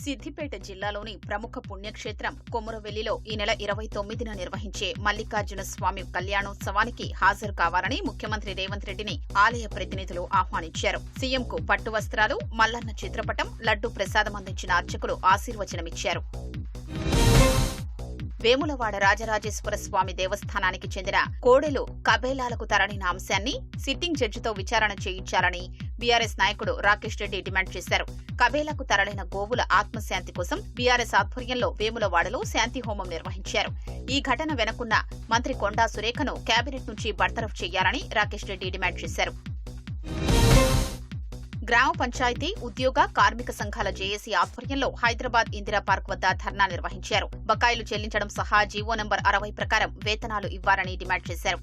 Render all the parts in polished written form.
సిద్దిపేట జిల్లాలోని ప్రముఖ పుణ్యక్షేత్రం కొమురవెల్లిలో ఈ నెల 29న నిర్వహించే మల్లికార్జున స్వామి కళ్యాణోత్సవానికి హాజరు కావాలని ముఖ్యమంత్రి రేవంత్ రెడ్డిని ఆలయ ప్రతినిధులు ఆహ్వానించారు. సీఎంకు పట్టు వస్త్రాలు, మల్లన్న చిత్రపటం, లడ్డూ ప్రసాదం అందించిన అర్చకులు ఆశీర్వచనమిచ్చారు. వేములవాడ రాజరాజేశ్వర స్వామి దేవస్థానానికి చెందిన కోడెలు కబేలాలకు తరలిన అంశాన్ని సిట్టింగ్ జడ్జితో విచారణ చేయించాలని బీఆర్ఎస్ నాయకుడు రాకేష్ రెడ్డి డిమాండ్ చేశారు. కబేలాకు తరలిన గోవుల ఆత్మశాంతి కోసం బీఆర్ఎస్ ఆధ్వర్యంలో వేములవాడలో శాంతి హోమం నిర్వహించారు. ఈ ఘటన వెనుకున్న మంత్రి కొండా సురేఖను కేబినెట్ నుంచి బర్తరఫ్ చేయాలని రాకేష్ రెడ్డి డిమాండ్ చేశారు. గ్రామ పంచాయతీ, ఉద్యోగ, కార్మిక సంఘాల జేఏసీ ఆధ్వర్యంలో హైదరాబాద్ ఇందిరా పార్క్ వద్ద ధర్నా నిర్వహించారు. బకాయిలు చెల్లించడం సహా జీవో నంబర్ 60 ప్రకారం వేతనాలు ఇవ్వాలని డిమాండ్ చేశారు.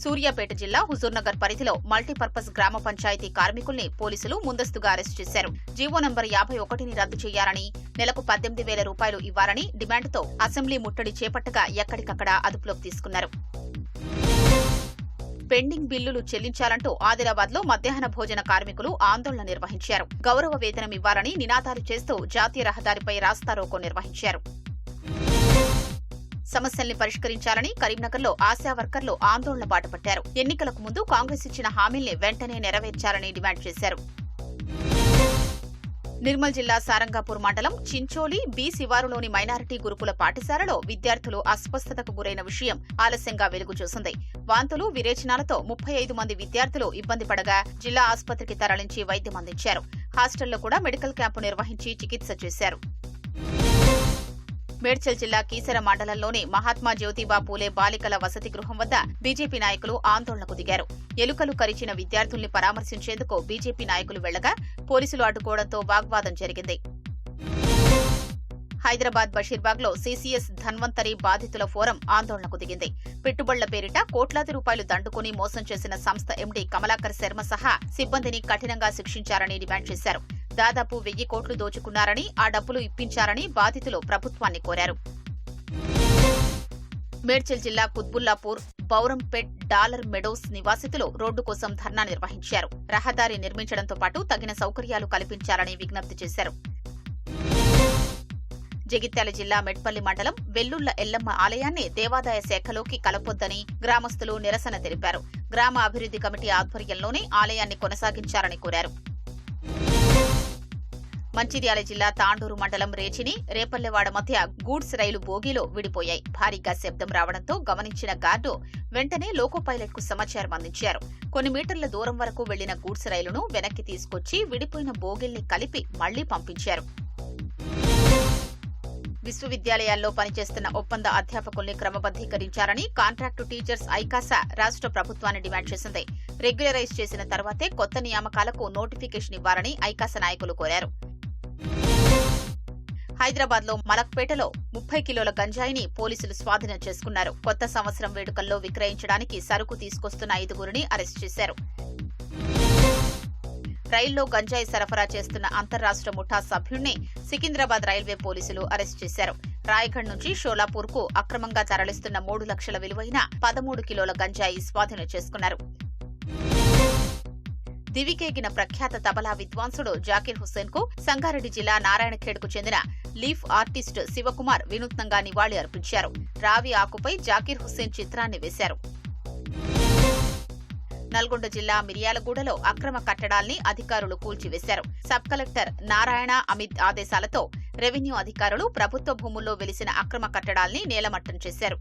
సూర్యాపేట జిల్లా హుజూర్నగర్ పరిధిలో మల్టీపర్పస్ గ్రామ పంచాయతీ కార్మికుల్ని పోలీసులు ముందస్తుగా అరెస్టు చేశారు. జీవో నంబర్ 51ని రద్దు చేయాలని, నెలకు 18,000 రూపాయలు ఇవ్వాలని డిమాండ్తో అసెంబ్లీ ముట్టడి చేపట్టగా ఎక్కడికక్కడ అదుపులోకి తీసుకున్నారు. పెండింగ్ బిల్లులు చెల్లించాలంటూ ఆదిలాబాద్లో మధ్యాహ్న భోజన కార్మికులు ఆందోళన నిర్వహించారు. గౌరవ వేతనం ఇవ్వాలని నినాదాలు చేస్తూ జాతీయ రహదారిపై రాస్తారోకో నిర్వహించారు. సమస్యల్ని పరిష్కరించాలని కరీంనగర్లో ఆశా వర్కర్లు ఆందోళన బాటపట్టారు. ఎన్నికలకు ముందు కాంగ్రెస్ ఇచ్చిన హామీల్ని వెంటనే నెరవేర్చాలని డిమాండ్ చేశారు. నిర్మల్ జిల్లా సారంగాపూర్ మండలం చించోలి బి శివారులోని మైనారిటీ గురుకుల పాఠశాలలో విద్యార్థులు అస్వస్థతకు గురైన విషయం ఆలస్యంగా వెలుగు చూసింది. వాంతులు, విరేచనాలతో 35 మంది విద్యార్థులు ఇబ్బంది పడగా జిల్లా ఆసుపత్రికి తరలించి వైద్యం అందించారు. హాస్టల్లో కూడా మెడికల్ క్యాంపు నిర్వహించి చికిత్స చేశారు. మేడ్చల్ జిల్లా కీసర మండలంలోని మహాత్మా జ్యోతిబా పూలే బాలికల వసతి గృహం వద్ద బీజేపీ నాయకులు ఆందోళనకు దిగారు. ఎలుకలు కరిచిన విద్యార్థుల్ని పరామర్శించేందుకు బీజేపీ నాయకులు వెళ్లగా పోలీసులు అడ్డుకోవడంతో వాగ్వాదం జరిగింది. హైదరాబాద్ బషీర్బాగ్లో సీసీఎస్ ధన్వంతరి బాధితుల ఫోరం ఆందోళనకు దిగింది. పెట్టుబడుల పేరిట కోట్లాది రూపాయలు దండుకుని మోసం చేసిన సంస్థ ఎండీ కమలాకర్ శర్మ సహా సిబ్బందిని కఠినంగా శిక్షించారని డిమాండ్ చేశారు. దాదాపు 1000 కోట్లు దోచుకున్నారని, ఆ డబ్బులు ఇప్పించారని బాధితులు ప్రభుత్వాన్ని కోరారు. మేడ్చల్ జిల్లా కుత్బుల్లాపూర్, బౌరంపేట్, డాలర్ మెడోస్ నివాసితులు రోడ్డు కోసం ధర్నా నిర్వహించారు. రహదారి నిర్మించడంతో పాటు తగిన సౌకర్యాలు కల్పించాలని విజ్ఞప్తి చేశారు. జగిత్యాల జిల్లా మెట్పల్లి మండలం వెల్లుళ్ల ఎల్లమ్మ ఆలయాన్ని దేవాదాయ శాఖలోకి కలపొద్దని గ్రామస్తులు నిరసన తెలిపారు. గ్రామ అభివృద్ధి కమిటీ ఆధ్వర్యంలోనే ఆలయాన్ని కొనసాగించాలని కోరారు. మంచిర్యాల జిల్లా తాండూరు మండలం రేచిని, రేపల్లెవాడ మధ్య గూడ్స్ రైలు బోగీలో విడిపోయాయి. భారీగా శబ్దం రావడంతో గమనించిన గార్డు వెంటనే లోకో పైలట్ కు సమాచారం అందించారు. కొన్ని మీటర్ల దూరం వరకు వెళ్లిన గూడ్స్ రైలును వెనక్కి తీసుకొచ్చి విడిపోయిన బోగీల్ని కలిపి మళ్లీ పంపించారు. విశ్వవిద్యాలయాల్లో పనిచేస్తున్న ఒప్పంద అధ్యాపకుల్ని క్రమబద్దీకరించాలని కాంట్రాక్టు టీచర్స్ ఐకాసా రాష్ట్ర ప్రభుత్వాన్ని డిమాండ్ చేసింది. రెగ్యులరైజ్ చేసిన తర్వాతే కొత్త నియామకాలకు నోటిఫికేషన్ ఇవ్వాలని ఐకాసా నాయకులు కోరారు. హైదరాబాద్లో మలక్పేటలో 30 కిలోల గంజాయిని పోలీసులు స్వాధీనం చేసుకున్నారు. కొత్త సంవత్సరం వేడుకల్లో విక్రయించడానికి సరుకు తీసుకొస్తున్న 5గురిని అరెస్టు చేశారు. రైల్లో గంజాయి సరఫరా చేస్తున్న అంతర్రాష్ట్ర ముఠా సభ్యుణ్ణి సికింద్రాబాద్ రైల్వే పోలీసులు అరెస్టు చేశారు. రాయగఢ్ నుంచి షోలాపూర్కు అక్రమంగా తరలిస్తున్న 3 లక్షల విలువైన 13 కిలోల గంజాయి స్వాధీనం చేసుకున్నారు. దివికేగిన ప్రఖ్యాత తబలా విద్వాంసుడు జాకీర్ హుస్సేన్ కు సంగారెడ్డి జిల్లా నారాయణఖేడ్కు చెందిన లీఫ్ ఆర్టిస్ట్ శివకుమార్ వినూత్నంగా నివాళి అర్పించారు. రావి ఆకుపై జాకీర్ హుస్సేన్ చిత్రాన్ని వేశారు. నల్గొండ జిల్లా మిర్యాలగూడలో అక్రమ కట్టడాల్ని అధికారులు కూల్చివేశారు. సబ్ కలెక్టర్ నారాయణ అమిత్ ఆదేశాలతో రెవెన్యూ అధికారులు ప్రభుత్వ భూముల్లో వెలిసిన అక్రమ కట్టడాల్ని నేలమట్టం చేశారు.